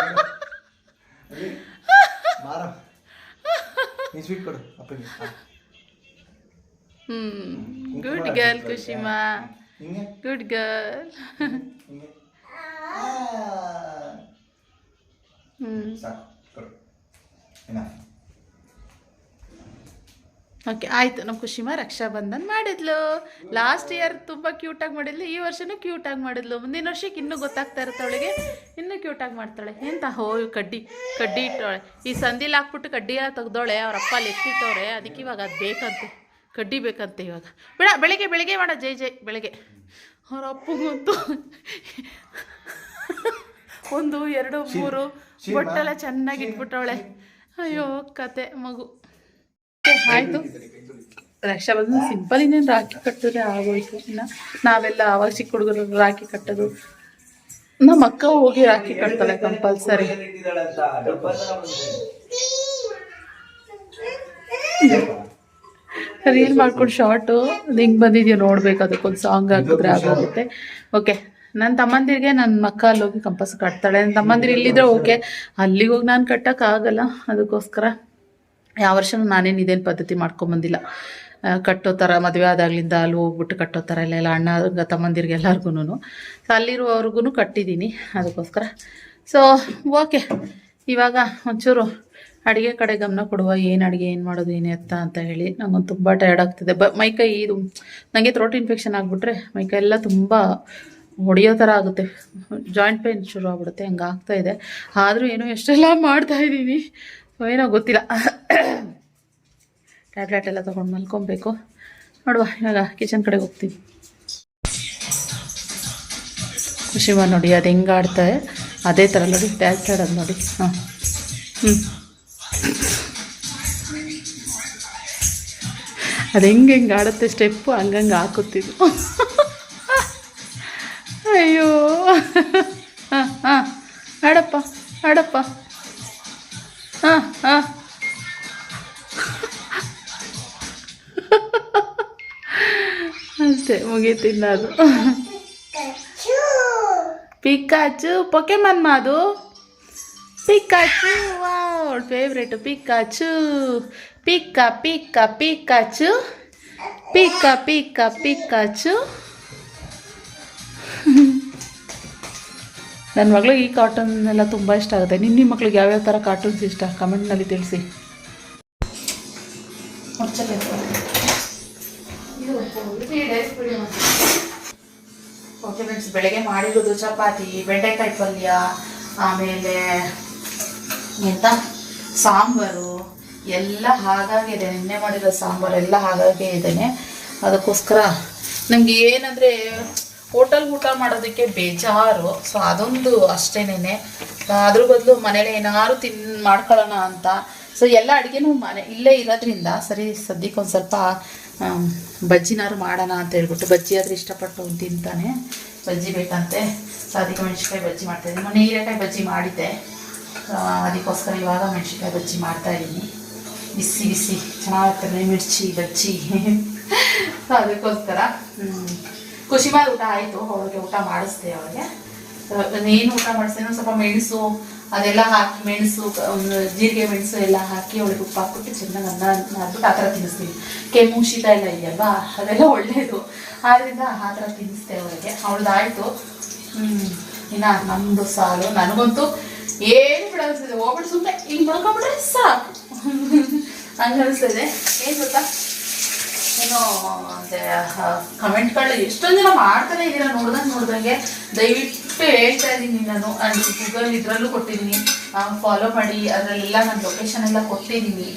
B: ಗುಡ್ ಗರ್ಲ್ ಕುಶಿಮಾ, ಗುಡ್ ಗರ್ಲ್. ಓಕೆ ಆಯಿತು. ನಮ್ಮ ಕುಶಿಮಾ ರಕ್ಷಾಬಂಧನ್ ಮಾಡಿದ್ಲು. ಲಾಸ್ಟ್ ಇಯರ್ ತುಂಬ ಕ್ಯೂಟಾಗಿ ಮಾಡಿದ್ಲು, ಈ ವರ್ಷನೂ ಕ್ಯೂಟಾಗಿ ಮಾಡಿದ್ಲು. ಮುಂದಿನ ವರ್ಷಕ್ಕೆ ಇನ್ನೂ ಗೊತ್ತಾಗ್ತಾ ಇರುತ್ತೆ ಅವಳಿಗೆ, ಇನ್ನೂ ಕ್ಯೂಟಾಗಿ ಮಾಡ್ತಾಳೆ. ಎಂತ ಕಡ್ಡಿ ಇಟ್ಟವಳೆ. ಈ ಸಂದಿಲ್ ಹಾಕ್ಬಿಟ್ಟು ಕಡ್ಡಿ ಎಲ್ಲ ತೆಗ್ದೋಳೆ, ಅವ್ರ ಅಪ್ಪ ಅಲ್ಲಿ ಎತ್ತಿಟ್ಟವ್ರೆ. ಅದಕ್ಕೆ ಇವಾಗ ಅದು ಬೇಕಂತೆ, ಕಡ್ಡಿ ಬೇಕಂತೆ ಇವಾಗ. ಬೆಳಗ್ಗೆ ಮಾಡ ಜೈ ಜೈ ಬೆಳಗ್ಗೆ. ಅವ್ರ ಅಪ್ಪಗಂತೂ 1 2 3 ಬೊಟ್ಟೆಲ್ಲ ಚೆನ್ನಾಗಿ ಇಟ್ಬಿಟ್ಟವಳೆ. ಅಯ್ಯೋ ಕತೆ ಮಗು. ಆಯಿತು, ರಕ್ಷಾಬಂಧನ ಸಿಂಪಲ್. ಇನ್ನೇನು ರಾಖಿ ಕಟ್ಟಿದ್ರೆ ಆಗೋಯ್ತು. ಇನ್ನು ನಾವೆಲ್ಲ ಅವಾಗ ಚಿಕ್ಕ ಹುಡುಗರು ರಾಖಿ ಕಟ್ಟೋದು. ನಮ್ಮ ಅಕ್ಕ ಹೋಗಿ ರಾಖಿ ಕಟ್ತಾಳೆ ಕಂಪಲ್ಸರಿ. ರೀಲ್ ಮಾಡ್ಕೊಂಡು ಶಾರ್ಟು ಅದು ಹಿಂಗೆ ಬಂದಿದೆಯೋ ನೋಡ್ಬೇಕು, ಅದಕ್ಕೊಂದು ಸಾಂಗ್ ಹಾಕಿದ್ರೆ ಆಗೋಗುತ್ತೆ. ಓಕೆ, ನನ್ನ ತಮ್ಮಂದಿರಿಗೆ ನನ್ನ ಅಕ್ಕ ಅಲ್ಲಿ ಹೋಗಿ ಕಂಪಲ್ಸ್ ಕಟ್ತಾಳೆ. ನನ್ನ ತಮ್ಮಂದಿರು ಇಲ್ಲಿದ್ರೆ ಓಕೆ, ಅಲ್ಲಿಗೆ ಹೋಗಿ ನಾನು ಕಟ್ಟೋಕ್ಕಾಗಲ್ಲ. ಅದಕ್ಕೋಸ್ಕರ ಯಾವ ವರ್ಷನೂ ನಾನೇನು ಇದೇನು ಪದ್ಧತಿ ಮಾಡ್ಕೊಂಬಂದಿಲ್ಲ. ಕಟ್ಟೋ ಥರ ಮದುವೆ ಆದಾಗಲಿಂದ ಅಲ್ಲಿ ಹೋಗ್ಬಿಟ್ಟು ಕಟ್ಟೋ ಥರ ಎಲ್ಲ ಅಣ್ಣ ತಮ್ಮಂದಿರಿಗೆ ಎಲ್ಲರಿಗೂ. ಸೊ ಅಲ್ಲಿರುವವ್ರಿಗೂ ಕಟ್ಟಿದ್ದೀನಿ ಅದಕ್ಕೋಸ್ಕರ. ಸೊ ಓಕೆ, ಇವಾಗ ಒಂಚೂರು ಅಡುಗೆ ಕಡೆ ಗಮನ ಕೊಡುವ. ಏನು ಅಡುಗೆ ಏನು ಮಾಡೋದು ಏನು ಎತ್ತ ಅಂತ ಹೇಳಿ ನಂಗೊಂದು ತುಂಬ ಟಯರ್ಡ್ ಆಗ್ತಿದೆ. ಮೈಕೈ ಇದು ನನಗೆ ಥ್ರೋಟ್ ಇನ್ಫೆಕ್ಷನ್ ಆಗಿಬಿಟ್ರೆ ಮೈಕೈ ಎಲ್ಲ ತುಂಬ ಹೊಡೆಯೋ ಥರ ಆಗುತ್ತೆ, ಜಾಯಿಂಟ್ ಪೇನ್ ಶುರು ಆಗ್ಬಿಡುತ್ತೆ. ಹಂಗೆ ಆಗ್ತಾಯಿದೆ. ಆದರೂ ಏನೋ ಎಷ್ಟೆಲ್ಲ ಮಾಡ್ತಾಯಿದ್ದೀನಿ, ಏನೋ ಗೊತ್ತಿಲ್ಲ. ಟ್ಯಾಬ್ಲೆಟ್ ಎಲ್ಲ ತೊಗೊಂಡು ಮಲ್ಕೊಬೇಕು. ನೋಡುವ, ಇವಾಗ ಕಿಚನ್ ಕಡೆಗೆ ಹೋಗ್ತೀನಿ. ಖುಷಿಮಾ ನೋಡಿ ಅದು ಹೆಂಗೆ ಆಡ್ತಾರೆ ಅದೇ ಥರ ನೋಡಿ ಡ್ಯಾನ್ಸ್ ಆಡೋದು ನೋಡಿ. ಹಾಂ ಅದು ಹೆಂಗೆ ಆಡುತ್ತೆ ಸ್ಟೆಪ್ಪು, ಹಂಗಂಗೆ ಹಾಕುತ್ತಿದ್ದು. ಅಯ್ಯೋ ಹಾಂ ಹಾಂ ಆಡಪ್ಪ ಆಡಪ್ಪ. ಹಾಂ ಹಾಂ ಅಷ್ಟೇ ಮುಗೀತಿಲ್ಲ ಅದು. ಪಿಕಾಚು ಪೊಕೆಮನ್ ಮಾದು ಪಿಕಾಚು ಅವಳ favourite Pikachu. Pika pika Pikachu pika pika Pikachu. ನನ್ನ ಮಗಳಿಗೆ ಈ ಕಾರ್ಟೂನ್ ಎಲ್ಲ ತುಂಬ ಇಷ್ಟ ಆಗುತ್ತೆ. ನಿಮ್ಮ ಮಕ್ಳಿಗೆ ಯಾವ್ಯಾವ ಥರ ಕಾರ್ಟೂನ್ಸ್ ಇಷ್ಟ ಕಮೆಂಟ್ನಲ್ಲಿ ತಿಳಿಸಿ. ಓಕೆ ಫ್ರೆಂಡ್ಸ್, ಬೆಳಗ್ಗೆ ಮಾಡಿರೋದು ಚಪಾತಿ, ಬೆಂಡೆಕಾಯಿ ಪಲ್ಯ, ಆಮೇಲೆ ಎಂತ ಸಾಂಬಾರು ಎಲ್ಲ ಹಾಗಾಗಿದೆ. ನಿನ್ನೆ ಮಾಡಿರೋ ಸಾಂಬಾರು ಎಲ್ಲ ಹಾಗಾಗೇ ಇದ್ದೇನೆ. ಅದಕ್ಕೋಸ್ಕರ ನಮಗೆ ಏನಂದರೆ ಹೋಟೆಲ್ ಊಟ ಮಾಡೋದಕ್ಕೆ ಬೇಜಾರು. ಸೊ ಅದೊಂದು ಅಷ್ಟೇನೆ. ಅದ್ರ ಬದಲು ಮನೇಲಿ ಏನಾದ್ರು ಮಾಡ್ಕೊಳ್ಳೋಣ ಅಂತ. ಸೊ ಎಲ್ಲ ಅಡುಗೆನೂ ಇಲ್ಲೇ ಇರೋದ್ರಿಂದ ಸರಿ ಸದ್ಯಕ್ಕೆ ಒಂದು ಸ್ವಲ್ಪ ಬಜ್ಜಿನಾರು ಮಾಡೋಣ ಅಂತ ಹೇಳ್ಬಿಟ್ಟು, ಬಜ್ಜಿ ಆದರೆ ಇಷ್ಟಪಟ್ಟು ತಿಂತಾನೆ, ಬಜ್ಜಿ ಬೇಕಂತೆ. ಸೊ ಅದಕ್ಕೆ ಮೆಣಸಿನ್ಕಾಯಿ ಬಜ್ಜಿ ಮಾಡ್ತಾಯಿದ್ದೀನಿ. ಮೊನ್ನೆ ಹೀರೆಕಾಯಿ ಬಜ್ಜಿ ಮಾಡಿದ್ದೆ, ಅದಕ್ಕೋಸ್ಕರ ಇವಾಗ ಮೆಣಸಿನ್ಕಾಯಿ ಬಜ್ಜಿ ಮಾಡ್ತಾಯಿದ್ದೀನಿ. ಬಿಸಿ ಬಿಸಿ ಚೆನ್ನಾಗಿರ್ತದೆ ಮಿರ್ಚಿ ಬಜ್ಜಿ. ಸೊ ಅದಕ್ಕೋಸ್ಕರ ಖುಷಿಮಾದ ಊಟ ಆಯಿತು. ಅವಳಿಗೆ ಊಟ ಮಾಡಿಸ್ದೆ. ಅವಳಿಗೆ ಏನು ಊಟ ಮಾಡಿಸ್ತೇನೆ, ಸ್ವಲ್ಪ ಮೆಣಸು ಅದೆಲ್ಲ ಹಾಕಿ, ಮೆಣಸು ಜೀರಿಗೆ ಮೆಣಸು ಎಲ್ಲ ಹಾಕಿ ಅವಳಿಗೆ ಉಪ್ಪು ಹಾಕ್ಬಿಟ್ಟು ಚೆನ್ನಾಗಿ ಅನ್ನ ಹಾಕ್ಬಿಟ್ಟು ಆ ಥರ ತಿನ್ನಿಸ್ತೀವಿ. ಕೆಮ್ಮು ಶೀತ ಎಲ್ಲ ಇದೆಯಲ್ವಾ, ಅದೆಲ್ಲ ಒಳ್ಳೆಯದು. ಆದ್ದರಿಂದ ಆ ಥರ ತಿನ್ನಿಸ್ದೆ ಅವಳಿಗೆ. ಅವಳದಾಯಿತು. ಇನ್ನು ನಮ್ಮದು ಸಾಲು. ನನಗಂತೂ ಏನು ಬಿಡ ಅನಿಸ್ತಿದೆ, ಹೋಗ್ಬಿಟ್ಟು ಸುಮ್ಮನೆ ಹಿಂಗೆ ಮಾಡ್ಕೊಂಬಿಟ್ರೆ ಸಾಕು ಹಂಗೆ ಅನಿಸ್ತಿದೆ. ಏನು ಗೊತ್ತಾ, ಏನೋ ಅಂದರೆ ಕಮೆಂಟ್ಗಳು ಎಷ್ಟೊಂದು ಜನ ಮಾಡ್ತಾನೆ ಇದ್ದೀರಾ ನೋಡ್ದಂಗೆ. ದಯವಿಟ್ಟು ಹೇಳ್ತಾ ಇದ್ದೀನಿ ನಾನು. ಆ್ಯಂಡ್ ಗೂಗಲ್ ಇದರಲ್ಲೂ ಕೊಟ್ಟಿದ್ದೀನಿ, ಫಾಲೋ ಮಾಡಿ. ಅದರಲ್ಲೆಲ್ಲ ನಾನು ಲೊಕೇಶನ್ ಎಲ್ಲ ಕೊಟ್ಟಿದ್ದೀನಿ.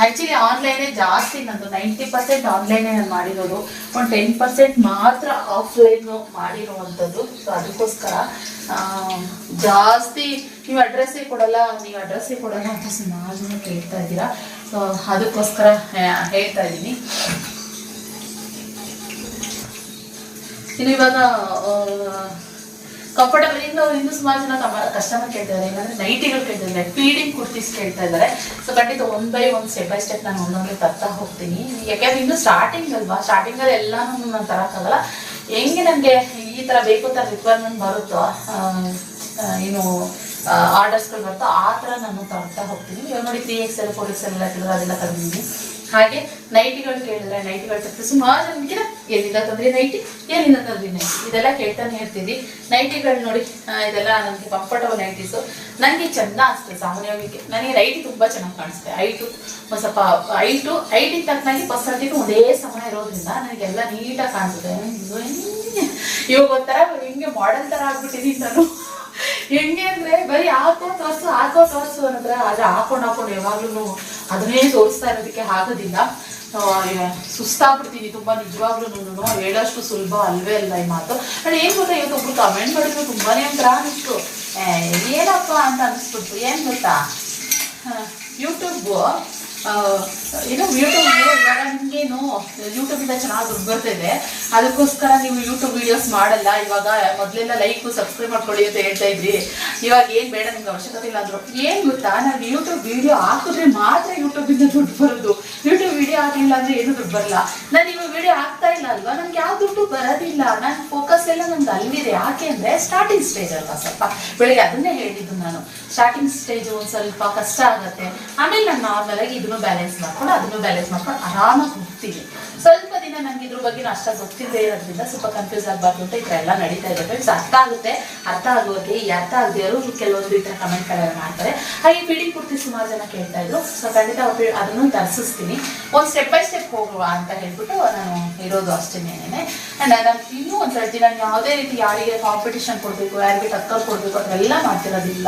B: ಆ್ಯಕ್ಚುಲಿ ಆನ್ಲೈನೇ ಜಾಸ್ತಿ ನಂದು, 90% ಆನ್ಲೈನೇ ನಾನು ಮಾಡಿರೋದು. ಒಂದು 10% ಮಾತ್ರ ಆಫ್ಲೈನು ಮಾಡಿರುವಂಥದ್ದು. ಸೊ ಅದಕ್ಕೋಸ್ಕರ ಜಾಸ್ತಿ ನೀವು ಅಡ್ರೆಸ್ಸೇ ಕೊಡಲ್ಲ ಅಂತ ಸುಮಾರು ಜನ ಕೇಳ್ತಾ ಇದ್ದೀರಾ. ಸೊ ಅದಕ್ಕೋಸ್ಕರ ಹೇಳ್ತಾ ಇದ್ದೀನಿ. ಇನ್ನು ಇವಾಗ ಕಂಫರ್ಟಬಲ್ ಇನ್ನು ಸುಮಾರು ಜನ ಕಸ್ಟಮರ್ ಕೇಳ್ತಾರೆ, ಏನಂದ್ರೆ ನೈಟಿಗಳು ಕೇಳ್ತಿದ್ದಾರೆ, ಫೀಡಿಂಗ್ ಕುರ್ತೀಸ್ ಕೇಳ್ತಾ ಇದ್ದಾರೆ. ಸೊ ಖಂಡಿತ 1 by 1 ಸ್ಟೆಪ್ ಬೈ ಸ್ಟೆಪ್ ನಾನು ಒಂದೊಂದು ತರ್ತಾ ಹೋಗ್ತೀನಿ. ಯಾಕೆಂದ್ರೆ ಇನ್ನು ಸ್ಟಾರ್ಟಿಂಗ್ ಅಲ್ವಾ, ಸ್ಟಾರ್ಟಿಂಗಲ್ಲಿ ಎಲ್ಲಾನು ನಾನು ತರೋಕ್ಕಾಗಲ್ಲ. ಹೆಂಗೆ ನನಗೆ ಈ ಥರ ಬೇಕು ಅಂತ ರಿಕ್ವೈರ್ಮೆಂಟ್ ಬರುತ್ತೋ, ಏನು ಆರ್ಡರ್ಸ್ಗಳು ಬರುತ್ತೋ ಆ ಥರ ನಾನು ತರ್ತಾ ಹೋಗ್ತೀನಿ. ಇವಾಗ ನೋಡಿ 3XL 4XL ಎಲ್ಲ ಕೇಳಿದ್ರೆ ಅದೆಲ್ಲ ತಂದಿದ್ದೀನಿ. ಹಾಗೆ ನೈಟಿಗಳು ಕೇಳಿದ್ರೆ ನೈಟಿಗಳು ತರ್ತೀವಿ. ಸುಮಾರು ಜನಕ್ಕೆ ಎಲ್ಲಿಂದ ತಂದ್ರಿ ನೈಟಿ, ಇದೆಲ್ಲ ಕೇಳ್ತಾನೆ ಇರ್ತೀವಿ. ನೈಟಿಗಳು ನೋಡಿ, ಇದೆಲ್ಲ ನನಗೆ ಕಂಫರ್ಟಬಲ್ ನೈಟೀಸು. ನನಗೆ ಚೆಂದ ಅನಿಸ್ತದೆ. ಸಾಮಾನ್ಯವಾಗಿ ನನಗೆ ನೈಟಿ ತುಂಬ ಚೆನ್ನಾಗಿ ಕಾಣಿಸುತ್ತೆ. ಒಂದು ಸ್ವಲ್ಪ ಐಟಿಗೆ ತಕ್ಕನಾಗಿ ಪರ್ಸೆಂಟೇಜ್ ಒಂದೇ ಸಮಾನ ಇರೋದ್ರಿಂದ ನನಗೆಲ್ಲ ನೀಟಾಗಿ ಕಾಣಿಸುತ್ತೆ. ಇವಾಗ ಒಂಥರ ಹಿಂಗೆ ಮಾಡೆಲ್ ಥರ ಆಗ್ಬಿಟ್ಟಿದ್ದೀನಿ ನಾನು. ಹೆಂಗೆ ಅಂದರೆ ಬರೀ ಹಾಕೋ ತೋರಿಸು ಅನ್ನೋದ್ರ, ಆದರೆ ಹಾಕೊಂಡು ಯಾವಾಗ್ಲೂ ಅದನ್ನೇ ತೋರಿಸ್ತಾ ಇರೋದಕ್ಕೆ ಆಗೋದಿಲ್ಲ. ಸುಸ್ತಾಗ್ಬಿಡ್ತೀನಿ ತುಂಬ ನಿಜವಾಗ್ಲೂ. ಹೇಳೋಷ್ಟು ಸುಲಭ ಅಲ್ವೇ ಅಲ್ಲ ಈ ಮಾತು. ನಾನು ಏನು ಗೊತ್ತಾ, ಇವತ್ತು ಒಬ್ರು ಕಮೆಂಟ್ ಮಾಡಿದ್ರು ತುಂಬಾನೇ ಒಂಥರ ಅನಿಸ್ತು. ಏನಪ್ಪ ಅಂತ ಅನಿಸ್ಬಿಡ್ತು. ಏನು ಗೊತ್ತಾ, ಯೂಟ್ಯೂಬ್ ಇವಾಗ ನಿಮಗೇನು ಯೂಟ್ಯೂಬಿಂದ ಚೆನ್ನಾಗಿ ದುಡ್ಡು ಬರ್ತಿದೆ, ಅದಕ್ಕೋಸ್ಕರ ನೀವು ಯೂಟ್ಯೂಬ್ ವೀಡಿಯೋಸ್ ಮಾಡಲ್ಲ. ಇವಾಗ ಮೊದಲೆಲ್ಲ ಲೈಕು ಸಬ್ಸ್ಕ್ರೈಬ್ ಮಾಡ್ಕೊಳ್ಳಿ ಅಂತ ಹೇಳ್ತಾ ಇದ್ರಿ. ಇವಾಗ ಏನು ಬೇಡ, ನಿಮ್ಗೆ ಅವಶ್ಯಕತೆ ಇಲ್ಲ ಅಂದರು. ಏನು ಗೊತ್ತಾ, ನಾವು ಯೂಟ್ಯೂಬ್ ವೀಡಿಯೋ ಹಾಕಿದ್ರೆ ಮಾತ್ರ ಯೂಟ್ಯೂಬಿಂದ ದುಡ್ಡು ಬರೋದು. ಯೂಟ್ಯೂಬ್ ವೀಡಿಯೋ ಹಾಕಿಲ್ಲ ಅಂದರೆ ಏನು ದುಡ್ಡು ಬರಲ್ಲ. ನಾನು ಇವಾಗ ವೀಡಿಯೋ ಹಾಕ್ತಾ ಇಲ್ಲ ಅಲ್ವಾ, ನನಗೆ ಯಾವ ದುಡ್ಡು ಬರೋದಿಲ್ಲ. ನನ್ನ ಫೋಕಸ್ ಎಲ್ಲ ನಮ್ಗೆ ಅಲ್ಲಿದೆ. ಯಾಕೆ ಅಂದರೆ ಸ್ಟಾರ್ಟಿಂಗ್ ಸ್ಟೇಜ್ ಅಲ್ವಾ, ಸ್ವಲ್ಪ ಬೆಳಗ್ಗೆ ಅದನ್ನೇ ಹೇಳಿದ್ದು ನಾನು. ಸ್ಟಾರ್ಟಿಂಗ್ ಸ್ಟೇಜ್ ಒಂದು ಸ್ವಲ್ಪ ಕಷ್ಟ ಆಗುತ್ತೆ. ಆಮೇಲೆ ನಾನು ನಾರ್ಮಲ್ ಆಗಿ ಇದನ್ನು ಬ್ಯಾಲೆನ್ಸ್ ಮಾಡ್ಕೊಂಡು ಆರಾಮಾಗಿ ಹೋಗ್ತೀನಿ. ಸ್ವಲ್ಪ ದಿನ ನನಗೆ ಇದ್ರ ಬಗ್ಗೆ ಅಷ್ಟಾಗಿ ಗೊತ್ತಿಲ್ಲದೆ ಇರೋದ್ರಿಂದ ಸ್ವಲ್ಪ ಕನ್ಫ್ಯೂಸ್ ಆಗಬಾರ್ದು ಅಂತ ಈ ಥರ ಎಲ್ಲ ನಡೀತಾ ಇದೆ. ಫ್ರೆಂಡ್ಸ್, ಅರ್ಥ ಆಗದೆ ಈ ಅರ್ಥ ಆಗದೆ ಅವರು ಕೆಲವೊಂದು ಈ ಥರ ಕಮೆಂಟ್ಗಳೆಲ್ಲ ಮಾಡ್ತಾರೆ. ಹಾಗೆ ಫೀಡಿಂಗ್ ಕುರ್ತಿ ಸುಮಾರು ಜನ ಕೇಳ್ತಾ ಇದ್ರು. ಸೊ ಖಂಡಿತ ಅದನ್ನು ತರಿಸಿಸ್ತೀನಿ. ಒಂದು ಸ್ಟೆಪ್ ಬೈ ಸ್ಟೆಪ್ ಹೋಗುವ ಅಂತ ಹೇಳ್ಬಿಟ್ಟು ನಾನು ಇರೋದು ಅಷ್ಟೇನೇನೆ. ಆ್ಯಂಡ್ ನಾನು ಇನ್ನೂ ಒಂದು ಸರ್ತಿ ನಾನು ಯಾವುದೇ ರೀತಿ ಯಾರಿಗೆ ಕಾಂಪಿಟೇಷನ್ ಕೊಡಬೇಕು, ಯಾರಿಗೆ ಟಕ್ಕರ್ ಕೊಡಬೇಕು ಅದೆಲ್ಲ ಮಾಡ್ತಿರೋದಿಲ್ಲ.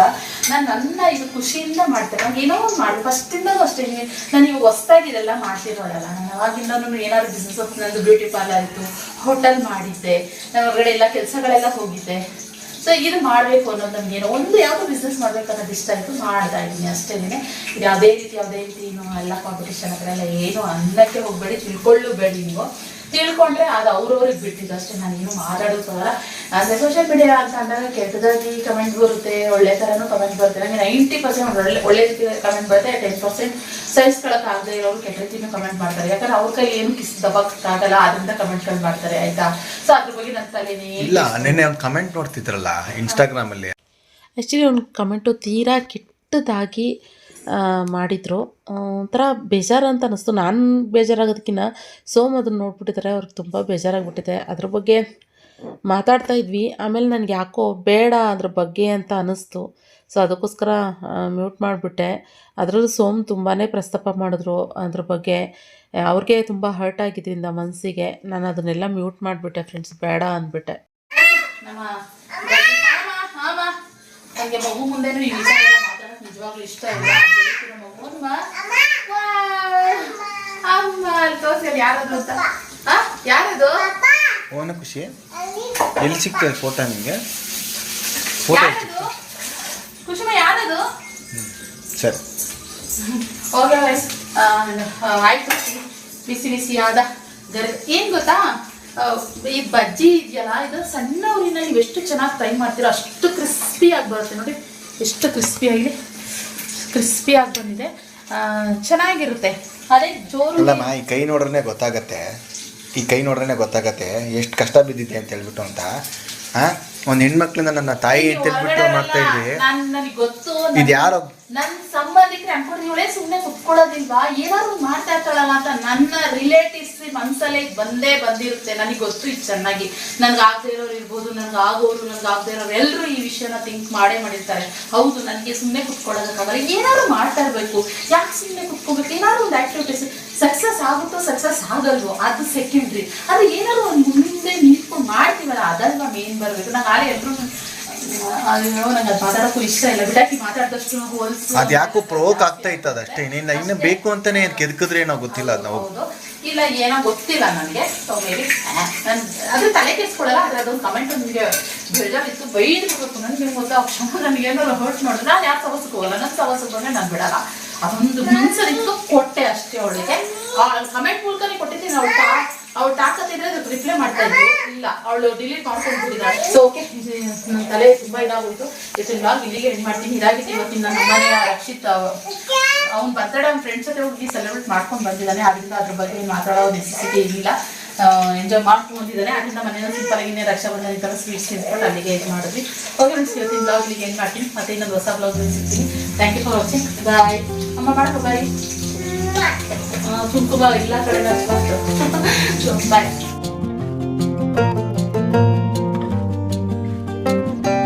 B: ನಾನು ನನ್ನ ಇದು ಖುಷಿಯಿಂದ ಮಾಡ್ತೇನೆ. ನಾನು ಏನೋ ಒಂದು ಮಾಡಿ ಫಸ್ಟಿಂದಲೂ ಅಷ್ಟೇ. ನಾನು ಇವಾಗ ಹೊಸ್ದಾಗಿ ಇದೆಲ್ಲ ಮಾಡ್ತಿರೋಲ್ಲ. ನಾನು ಅವಾಗಿಂದನೂ ಏನಾದ್ರು ಬಿಸ್ನೆಸ್, ನಂದು ಬ್ಯೂಟಿ ಪಾರ್ಲರ್ ಇತ್ತು, ಹೋಟೆಲ್ ಮಾಡಿದ್ದೆ, ನಾನು ಹೊರಗಡೆ ಎಲ್ಲ ಕೆಲಸಗಳೆಲ್ಲ ಹೋಗಿದ್ದೆ. ಸೊ ಇದು ಮಾಡಬೇಕು ಅನ್ನೋದು ನನಗೇನೋ ಒಂದು ಯಾವುದೋ ಬಿಸ್ನೆಸ್ ಮಾಡಬೇಕು ಅನ್ನೋದು ಇಷ್ಟ ಆಯಿತು, ಮಾಡ್ತಾ ಇದ್ದೀನಿ ಅಷ್ಟೇನೆ. ಇದು ಯಾವುದೇ ರೀತಿ ಎಲ್ಲ ಕಾಂಪಿಟೇಷನ್ ಅದೆಲ್ಲ ಏನು ಅನ್ನಕ್ಕೆ ಹೋಗಬೇಡಿ, ತಿಳ್ಕೊಳ್ಳಬೇಡಿ ನೀವು. ತಿಳ್ಕೊಂಡ್ರೆ ಅದು ಅವ್ರವ್ರಿಗೆ ಬಿಟ್ಟಿದ್ದು ಅಷ್ಟೇ. ನಾನೇನು ಮಾತಾಡೋಕ್ಕಲ್ಲ. ಅಂದರೆ ಸೋಷಿಯಲ್ ಮೀಡಿಯಾ ಅಂತ ಅಂದಾಗ ಕೆಟ್ಟದಾಗಿ ಕಮೆಂಟ್ ಬರುತ್ತೆ, ಒಳ್ಳೆ ಥರನೂ ಕಮೆಂಟ್ ಬರುತ್ತೆ. ನನಗೆ 90% ಒಳ್ಳೆ ರೀತಿ ಕಮೆಂಟ್ ಬರುತ್ತೆ. 10% ಸಹಿಸ್ಕೊಳಕ್ಕಾಗದೇ ಇರೋರು ಕೆಟ್ಟ ರೀತಿನೂ ಕಮೆಂಟ್ ಮಾಡ್ತಾರೆ. ಯಾಕಂದ್ರೆ ಅವ್ರ ಕೈ ಏನು ದಬ್ಬಕ್ಕಾಗಲ್ಲ, ಅದರಿಂದ ಕಮೆಂಟ್ಗಳು ಮಾಡ್ತಾರೆ ಆಯ್ತಾ. ಸೊ ಅದ್ರ ಬಗ್ಗೆ ನನ್ನ ತಲೆನೇ
F: ಇಲ್ಲ. ನೆನ್ನೆ ಒಂದು ಕಮೆಂಟ್ ನೋಡ್ತಿದ್ರಲ್ಲ ಇನ್ಸ್ಟಾಗ್ರಾಮಲ್ಲಿ,
A: ಆ್ಯಕ್ಚುಲಿ ಒಂದು ಕಮೆಂಟು ತೀರಾ ಕೆಟ್ಟದಾಗಿ ಮಾಡಿದರು. ಒಂಥರ ಬೇಜಾರು ಅಂತ ಅನ್ನಿಸ್ತು. ನಾನು ಬೇಜಾರಾಗೋದಕ್ಕಿಂತ ಸೋಮ್ ಅದನ್ನು ನೋಡ್ಬಿಟ್ಟಿದ್ದಾರೆ, ಅವ್ರಿಗೆ ತುಂಬ ಬೇಜಾರಾಗ್ಬಿಟ್ಟಿದೆ. ಅದ್ರ ಬಗ್ಗೆ ಮಾತಾಡ್ತಾ ಇದ್ವಿ. ಆಮೇಲೆ ನನಗೆ ಯಾಕೋ ಬೇಡ ಅದ್ರ ಬಗ್ಗೆ ಅಂತ ಅನ್ನಿಸ್ತು. ಸೊ ಅದಕ್ಕೋಸ್ಕರ ಮ್ಯೂಟ್ ಮಾಡಿಬಿಟ್ಟೆ. ಅದರಲ್ಲೂ ಸೋಮ್ ತುಂಬಾ ಪ್ರಸ್ತಾಪ ಮಾಡಿದ್ರು ಅದ್ರ ಬಗ್ಗೆ. ಅವ್ರಿಗೆ ತುಂಬ ಹರ್ಟ್ ಆಗಿದ್ದರಿಂದ ಮನಸ್ಸಿಗೆ ನಾನು ಅದನ್ನೆಲ್ಲ ಮ್ಯೂಟ್ ಮಾಡಿಬಿಟ್ಟೆ ಫ್ರೆಂಡ್ಸ್, ಬೇಡ ಅಂದ್ಬಿಟ್ಟೆ.
B: ನಮ್ಮ ನನಗೆ ಮಗು ಮುಂದೆನೂ ಈ ವಿಚಾರ ಎಲ್ಲ ಮಾತಾಡೋಕೆ ನಿಜವಾಗ್ಲೂ ಇಷ್ಟ ಇಲ್ಲ. ಮಗು ಅಮ್ಮ ಅಲ್ಲಿ ತೋರಿಸಿ ಯಾರದು ಅಂತ. ಯಾರದು
F: ಓನ ಖುಷಿ ಎಲ್ಲಿ ಸಿಗ್ತದೆ ಫೋಟೋ ನಿಮಗೆ? ಫೋಟೋ
B: ಯಾರದು ಕುಸುಮ ಯಾರದು?
F: ಸರಿ
B: ಓಕೆ ಆಯ್ತು. ಬಿಸಿ ಬಿಸಿಯಾದ ಗರಿ ಏನು ಗೊತ್ತಾ, ಈ ಬಜ್ಜಿ ಇದೆಯಲ್ಲ, ಇದು ಸಣ್ಣ ಊರಿನಲ್ಲಿ ನೀವು ಎಷ್ಟು ಚೆನ್ನಾಗಿ ಫ್ರೈ ಮಾಡ್ತೀರೋ ಅಷ್ಟು ಕ್ರಿಸ್ಪಿಯಾಗಿ ಬರುತ್ತೆ. ನೋಡಿ ಎಷ್ಟು ಕ್ರಿಸ್ಪಿಯಾಗಿದೆ, ಕ್ರಿಸ್ಪಿಯಾಗಿ ಬಂದಿದೆ, ಚೆನ್ನಾಗಿರುತ್ತೆ. ಅದೇ ಜೋರು
F: ಅಲ್ಲಮ್ಮ, ಈ ಕೈ ನೋಡ್ರೇ ಗೊತ್ತಾಗತ್ತೆ, ಈ ಕೈ ನೋಡ್ರೇ ಗೊತ್ತಾಗತ್ತೆ ಎಷ್ಟು ಕಷ್ಟ ಬಿದ್ದಿದೆ ಅಂತ ಹೇಳ್ಬಿಟ್ಟು ಅಂತ. ಒಂದು ಹೆಣ್ಮಕ್ಳಿಂದ ನನ್ನ ತಾಯಿ ಅಂತ ಹೇಳ್ಬಿಟ್ಟು ಮಾಡ್ತಾ ಇದ್ವಿ.
B: ನನಗೆ ಗೊತ್ತು,
F: ಇದು ಯಾರೋ
B: ನನ್ನ ಸಂಬಂಧಿಕರು ಅನ್ಕೊಂಡು ಇವಳೇ ಸುಮ್ಮನೆ ಕುತ್ಕೊಳ್ಳೋದಿಲ್ವಾ, ಏನಾದ್ರು ಮಾಡ್ತಾ ಇರ್ತಾಳಲ್ಲ ಅಂತ ನನ್ನ ರಿಲೇಟಿವ್ಸ್ ಮನ್ಸಲ್ಲೇ ಬಂದೇ ಬಂದಿರುತ್ತೆ. ನನಗೆ ಗೊತ್ತು ಇದು ಚೆನ್ನಾಗಿ. ನನ್ಗೆ ಆಗದೆ ಇರೋರು ಇರ್ಬೋದು, ನನ್ಗೆ ಆಗೋರು, ನನ್ಗೆ ಆಗದೆ ಇರೋರು ಎಲ್ಲರೂ ಈ ವಿಷಯನ ಥಿಂಕ್ ಮಾಡಿರ್ತಾರೆ. ಹೌದು, ನನಗೆ ಸುಮ್ಮನೆ ಕುತ್ಕೊಳ್ಳೋದಕ್ಕಾಗಲ್ಲ, ಏನಾದ್ರು ಮಾಡ್ತಾ ಇರಬೇಕು. ಯಾಕೆ ಸುಮ್ಮನೆ ಕುತ್ಕೋಬೇಕು? ಏನಾದ್ರು ಒಂದು ಆಕ್ಟಿವಿಟೀಸ್ ಸಕ್ಸಸ್ ಆಗುತ್ತೋ ಸಕ್ಸಸ್ ಆಗಲ್ವೋ ಅದು ಸೆಕೆಂಡ್ರಿ. ಅದು ಏನಾದ್ರು ಒಂದು ಮುಂದೆ ನಿಂತ್ಕೊಂಡು ಮಾಡ್ತೀವಲ್ಲ ಅದಲ್ವಾ ಮೇನ್ ಬರಬೇಕು. ನಂಗೆ ಆಲೇ ಎಲ್ಲರೂ ಅಯ್ಯೋ ನಂಗೆ ಅದು ಮಾತಾಡೋಕ್ಕೂ ಇಷ್ಟ ಇಲ್ಲ. ಬಿಡಾಕಿ ಮಾತಾಡಿದಷ್ಟು ಹೋಲ್ಸು
F: ಅದು ಯಾಕೋ ಪ್ರವೋಕ್ ಆಗ್ತಾ ಇತ್ತು ಅದಷ್ಟೇ. ಇನ್ನು ಬೇಕು ಅಂತಾನೆ ಕೆದಕಿದ್ರೆ ಏನೋ ಗೊತ್ತಿಲ್ಲ ಅದು. ನಾವು
B: ಹೌದು ಇಲ್ಲ ಏನೋ ಗೊತ್ತಿಲ್ಲ ನನಗೆ. ಸೊ ಮೇಬಿ ನಾನು ಅದ್ರ ತಲೆ ಕೆಡಿಸ್ಕೊಳ್ಳಲ್ಲ. ಆದರೆ ಅದೊಂದು ಕಮೆಂಟ್ ನಿಮಗೆ ಬೇಜಾರಿತ್ತು, ಬೈದಿರ್ಬೇಕು. ನನಗೆ ಗೊತ್ತಾ ಕ್ಷಮ, ನನಗೆ ಏನಾದ್ರು ಹರ್ಟ್ ಮಾಡಿದ್ರೆ ನಾನು ಯಾಕೆ ಸವಸಕ್ಕೆ ಹೋಗಲ್ಲ. ನನ್ನ ಸವಸಕ್ಕೆ ಬಂದರೆ ನಾನು ಬಿಡಲ್ಲ. ಅದೊಂದು ಮನ್ಸರಿತ್ತು, ಕೊಟ್ಟೆ ಅಷ್ಟೇ ಅವಳಿಗೆ. ಕಮೆಂಟ್ ಮೂಲಕನೇ ಕೊಟ್ಟಿದ್ದೀನಿ. ಅವಳು ತಾಕತ್ತಿದ್ರೆ ಅದಕ್ಕೆ ರಿಪ್ಲೈ ಮಾಡ್ತಾ ಇದ್ವಿ. ಇಲ್ಲ, ಅವಳು ಡಿಲೀಟ್ ಮಾಡ್ಕೊಂಡ್ಬಿಟ್ಟಿದ್ದಾಳೆ. ಸೊ ಓಕೆ, ನನ್ನ ತಲೆ ತುಂಬ ಇದಾಗೋಯ್ತು. ಇವತ್ತಿನ ಬ್ಲಾಗ್ ಇಲ್ಲಿಗೆ ಎಂಡ್ ಮಾಡ್ತೀನಿ. ಇದಾಗಿತ್ತು ಇವತ್ತಿನ ನಮ್ಮ ಮನೆಯ ರಕ್ಷಿತ್. ಅವ್ನು ಬರ್ತಡೇ ಅವ್ನ ಫ್ರೆಂಡ್ಸ್ ಜೊತೆ ಹೋಗಿ ಸೆಲೆಬ್ರೇಟ್ ಮಾಡ್ಕೊಂಡು ಬಂದಿದ್ದಾನೆ. ಅದರಿಂದ ಅದ್ರ ಬಗ್ಗೆ ಏನು ಮಾತಾಡೋ ನೆಸೆಸಿಟಿ ಇರಲಿಲ್ಲ. ಎಂಜಾಯ್ ಮಾಡ್ಕೊಂಡು ಬಂದಿದ್ದಾನೆ. ಅದರಿಂದ ಮನೆಯಲ್ಲಿ ಸಿಂಪಲ್ ಆಗಿನೇ ರಕ್ಷಾಬಂಧನ ಈ ಥರ ಸ್ವೀಟ್ಸ್ ತಿನ್ಕೊಂಡು ಅಲ್ಲಿಗೆ ಇದು ಮಾಡಿದ್ವಿ. ಓಕೆ ಫ್ರೆಂಡ್ಸ್, ಇವತ್ತಿನ ಬ್ಲಾಗ್ ಇಲ್ಲಿಗೆ ಎಂಡ್ ಮಾಡ್ತೀನಿ. ಮತ್ತೆ ಇನ್ನೊಂದು ಹೊಸ ಬ್ಲಾಗ್ ಸಿಗ್ತೀನಿ. Thank you for watching. Bye. ಅಮ್ಮ ಮಾಡಕ್ಕೆ ಬಾಯ್. ಕುಂಕುಮ ಎಲ್ಲ ಕಡೆ ಬಾಯ್.